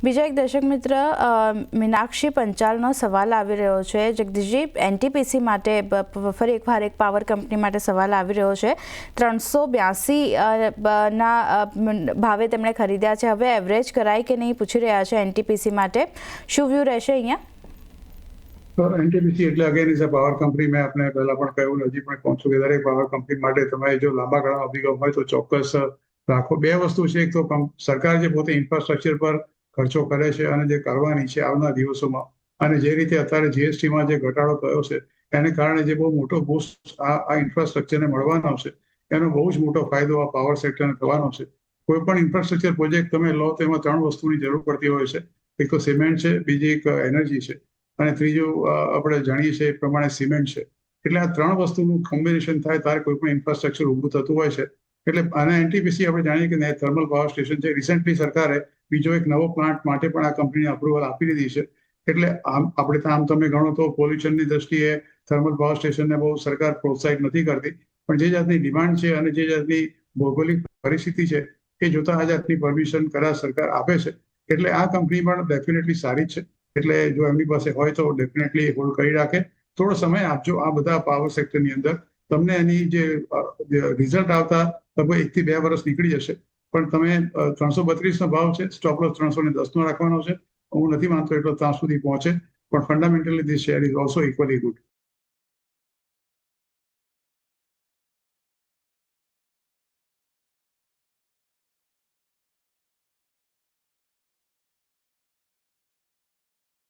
બીજો એક દર્શક મિત્ર મીનાક્ષી પંચાલનો સવાલ આવી રહ્યો છે. જગદીશજી, એનટીપીસી માટે ફરી એકવાર એક પાવર કંપની માટે સવાલ આવી રહ્યો છે. 382 ના ભાવે તેમણે ખરીદ્યા છે. હવે એવરેજ કરાય કે નહીં પૂછી રહ્યા છે એનટીપીસી માટે. શું વ્યૂ રહેશે અહીંયા? એનટીપીસી એટલે again is a power company. મેં આપણે પહેલા પણ કહ્યું, હજી પણ કહું છું કે દરેક પાવર કંપની માટે તમે જો લાંબા ગાળાનો અભિગમ હોય તો ચોક્કસ રાખો. બે વસ્તુ છે. એક તો સરકાર જે પોતે ઇન્ફ્રાસ્ટ્રક્ચર પર ખર્ચો કરે છે અને જે કરવાની છે આવનાર દિવસોમાં, અને જે રીતે અત્યારે જીએસટીમાં જે ઘટાડો થયો છે એને કારણે જે બહુ મોટો બૂસ્ટ આ ઇન્ફ્રાસ્ટ્રક્ચરને મળવાનો છે, એનો બહુ જ મોટો ફાયદો આ પાવર સેક્ટરને થવાનો છે. કોઈ પણ ઇન્ફ્રાસ્ટ્રક્ચર પ્રોજેક્ટ તમે લો તો એમાં 3 વસ્તુની જરૂર પડતી હોય છે. એક તો સિમેન્ટ છે, બીજી એક એનર્જી છે, અને ત્રીજું આપણે જાણીએ છીએ એ પ્રમાણે સિમેન્ટ છે. એટલે આ 3 વસ્તુનું કોમ્બિનેશન થાય ત્યારે કોઈ પણ ઇન્ફ્રાસ્ટ્રક્ચર ઊભું થતું હોય છે. એટલે આના એનટીપીસી આપણે જાણીએ કે થર્મલ પાવર સ્ટેશન છે. રિસેન્ટલી સરકારે બીજો એક નવો પ્લાન્ટ માટે પણ આ કંપનીને અપ્રુવલ આપી દીધી છે. એટલે આપણે આમ તમે ગણો તો પોલ્યુશનની દ્રષ્ટિએ થર્મલ પાવર સ્ટેશનને બહુ સરકાર પ્રોત્સાહિત નથી કરતી, પણ જે જાતની ડિમાન્ડ છે અને જે જાતની ભૌગોલિક પરિસ્થિતિ છે એ જોતા આ જાતની પરમિશન કરાર સરકાર આપે છે. એટલે આ કંપની પણ ડેફિનેટલી સારી છે. એટલે જો એમની પાસે હોય તો ડેફિનેટલી હોલ્ડ કરી રાખે. થોડો સમય આપજો. આ બધા પાવર સેક્ટરની અંદર તમને એની જે રિઝલ્ટ આવતા લગભગ 1 થી 2 વર્ષ નીકળી જશે. પણ તમે 332 ભાવ છે, સ્ટોપ લોસ 310 રાખવાનો છે. હું નથી માનતો એટલો ત્યાં સુધી પહોંચે, પણ fundamentally this share is also equally good.